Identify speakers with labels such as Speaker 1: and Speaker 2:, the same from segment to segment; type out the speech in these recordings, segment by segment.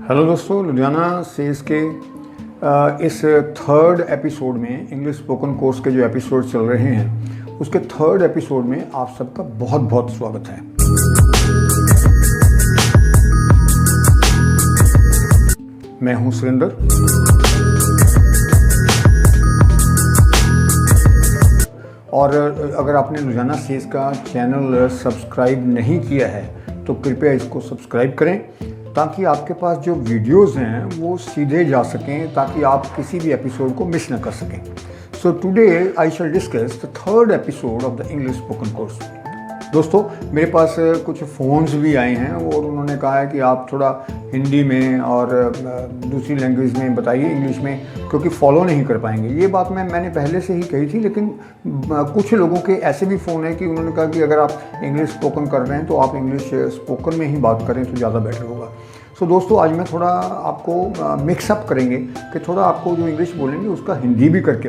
Speaker 1: Hello दोस्तों, Ludhiana sales के इस थर्ड एपिसोड में इंग्लिश स्पोकन कोर्स के जो एपिसोड चल रहे हैं उसके थर्ड एपिसोड में आप सबका बहुत बहुत स्वागत है। मैं हूं सुरेंद्र। और अगर आपने लुधियाना सेल्स का चैनल सब्सक्राइब नहीं किया है तो कृपया इसको सब्सक्राइब करें ताकि आपके पास जो वीडियोस हैं वो सीधे जा सकें, ताकि आप किसी भी एपिसोड को मिस न कर सकें। So today I shall discuss the third episode of the English spoken course. दोस्तों, मेरे पास कुछ फ़ोन्स भी आए हैं और उन्होंने कहा है कि आप थोड़ा हिंदी में और दूसरी लैंग्वेज में बताइए, इंग्लिश में, क्योंकि फॉलो नहीं कर पाएंगे। ये बात मैंने पहले से ही कही थी, लेकिन कुछ लोगों के ऐसे भी फ़ोन हैं कि उन्होंने कहा कि अगर आप इंग्लिश स्पोकन कर रहे हैं तो आप इंग्लिश स्पोकन में ही बात करें तो ज़्यादा बेटर होगा। सो दोस्तों, आज मैं थोड़ा आपको मिक्सअप करेंगे कि थोड़ा आपको जो इंग्लिश बोलेंगे उसका हिंदी भी करके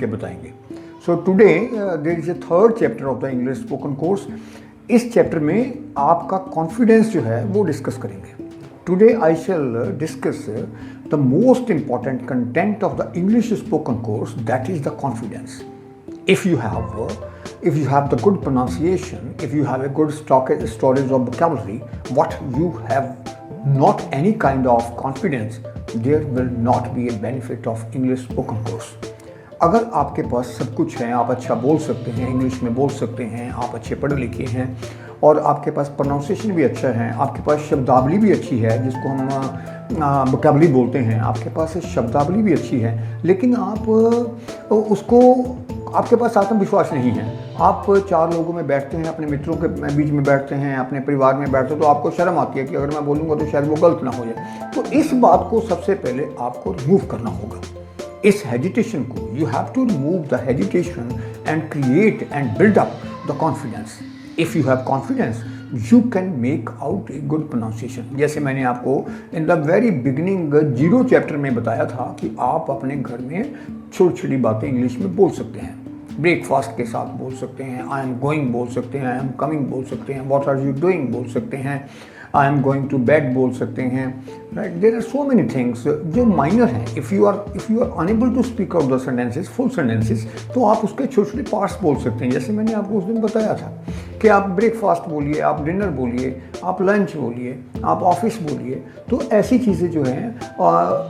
Speaker 1: बताएंगे। So today there is a third chapter of the English spoken course. इस चैप्टर में आपका कॉन्फिडेंस जो है वो डिस्कस करेंगे। Today I shall discuss the most important content of the English spoken course, that is the confidence. If you have the good pronunciation, if you have a good storage of vocabulary, what you have not any kind of confidence, there will not be a benefit of English spoken course. अगर आपके पास सब कुछ है, आप अच्छा बोल सकते हैं, इंग्लिश में बोल सकते हैं, आप अच्छे पढ़े लिखे हैं और आपके पास प्रोनाउंसिएशन भी अच्छा है, आपके पास शब्दावली भी अच्छी है जिसको हम वोकैबुलरी बोलते हैं, आपके पास शब्दावली भी अच्छी है, लेकिन आप उसको आपके पास आत्मविश्वास नहीं है। आप चार लोगों में बैठते हैं, अपने मित्रों के बीच में बैठते हैं, अपने परिवार में बैठते हैं, तो आपको शर्म आती है कि अगर मैं बोलूँगा तो शायद वो गलत ना हो जाए। तो इस बात को सबसे पहले आपको रिमूव करना होगा, इस हेजिटेशन को। You have to remove the hesitation and create and build up the confidence. If you have confidence you can make out a good pronunciation. जैसे मैंने आपको in the very beginning 0 chapter में बताया था कि आप अपने घर में छोटी छोटी बातें इंग्लिश में बोल सकते हैं। ब्रेकफास्ट के साथ बोल सकते हैं, आई एम गोइंग बोल सकते हैं, आई एम कमिंग बोल सकते हैं, व्हाट आर यू डूइंग बोल सकते हैं, I am going to bed बोल सकते हैं, right. There are so many things जो माइनर हैं। If you are unable to speak out the sentences, full sentences, तो आप उसके छोटे छोटे पार्ट्स बोल सकते हैं। जैसे मैंने आपको उस दिन बताया था कि आप ब्रेकफास्ट बोलिए, आप डिनर बोलिए, आप लंच बोलिए, आप ऑफिस बोलिए। तो ऐसी चीज़ें जो हैं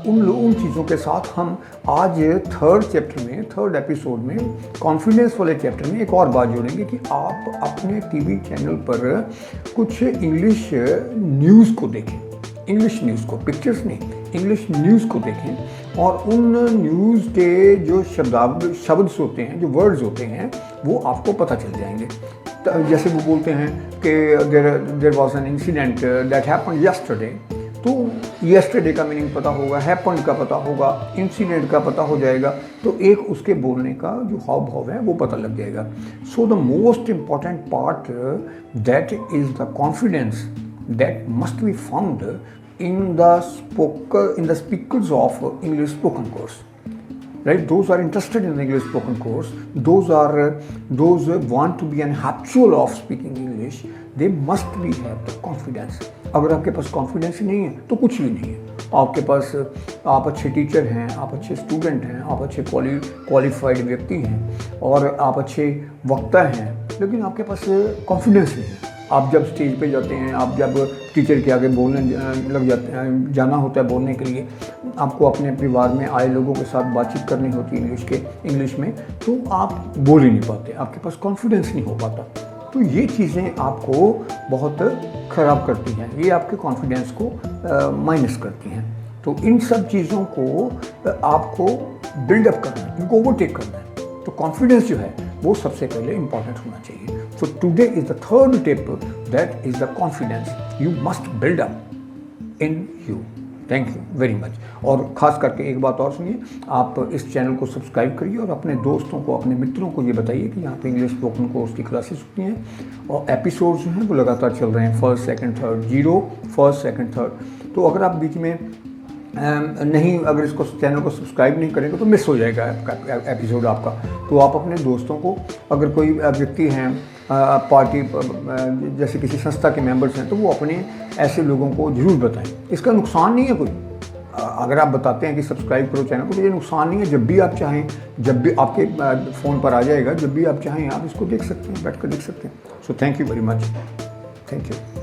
Speaker 1: उन चीज़ों के साथ हम आज थर्ड चैप्टर में, थर्ड एपिसोड में, कॉन्फिडेंस वाले चैप्टर में एक और बात जोड़ेंगे कि आप अपने टीवी चैनल पर कुछ इंग्लिश न्यूज़ को देखें, इंग्लिश न्यूज़ को, पिक्चर्स नहीं, इंग्लिश न्यूज़ को देखें और उन न्यूज़ के जो शब्द होते हैं, जो वर्ड्स होते हैं, वो आपको पता चल जाएंगे। जैसे वो बोलते हैं कि there was an incident that happened yesterday, तो यस्टरडे का मीनिंग पता होगा, हैपेंड का पता होगा, इंसिडेंट का पता हो जाएगा, तो एक उसके बोलने का जो हाव भाव है वो पता लग जाएगा। So the most important part that is the confidence that must be found in the speakers of English spoken course, right? Those are interested in the English spoken course, those want to be an habitual of speaking English, they must be have the confidence. अगर आपके पास confidence नहीं है तो कुछ भी नहीं है। आपके पास, आप अच्छे टीचर हैं, आप अच्छे स्टूडेंट हैं, आप अच्छे क्वालिफाइड व्यक्ति हैं और आप अच्छे वक्ता हैं, लेकिन आपके पास कॉन्फिडेंस नहीं है। आप जब स्टेज पे जाते हैं, आप जब टीचर के आगे बोलने लग जाते हैं, जाना होता है बोलने के लिए, आपको अपने परिवार में आए लोगों के साथ बातचीत करनी होती है इंग्लिश में, तो आप बोल ही नहीं पाते, आपके पास कॉन्फिडेंस नहीं हो पाता। तो ये चीज़ें आपको बहुत ख़राब करती हैं, ये आपके कॉन्फिडेंस को माइनस करती हैं। तो इन सब चीज़ों को आपको बिल्डअप करना है, इनको ओवरटेक करना है। तो कॉन्फिडेंस जो है वो सबसे पहले इंपॉर्टेंट होना चाहिए। So today is the third tip, that is the confidence you must build up in you. Thank you very much. और ख़ास करके एक बात और सुनिए, आप इस चैनल को सब्सक्राइब करिए और अपने दोस्तों को, अपने मित्रों को ये बताइए कि यहाँ पे इंग्लिश स्पोकन कोर्स की क्लासेस होती हैं और एपिसोड्स जो हैं वो लगातार चल रहे हैं, first second third, 0 first second third. तो अगर आप बीच में नहीं, अगर इसको चैनल को सब्सक्राइब नहीं करेंगे तो मिस हो जाएगा आपका एपिसोड आपका। तो आप अपने दोस्तों को, अगर कोई व्यक्ति हैं पार्टी जैसे किसी संस्था के मेंबर्स हैं, तो वो अपने ऐसे लोगों को ज़रूर बताएं। इसका नुकसान नहीं है कोई। अगर आप बताते हैं कि सब्सक्राइब करो चैनल को, तो ये नुकसान नहीं है। जब भी आप चाहें, जब भी आपके फ़ोन पर आ जाएगा, जब भी आप चाहें आप इसको देख सकते हैं, बैठ कर देख सकते हैं। So thank you very much, thank you.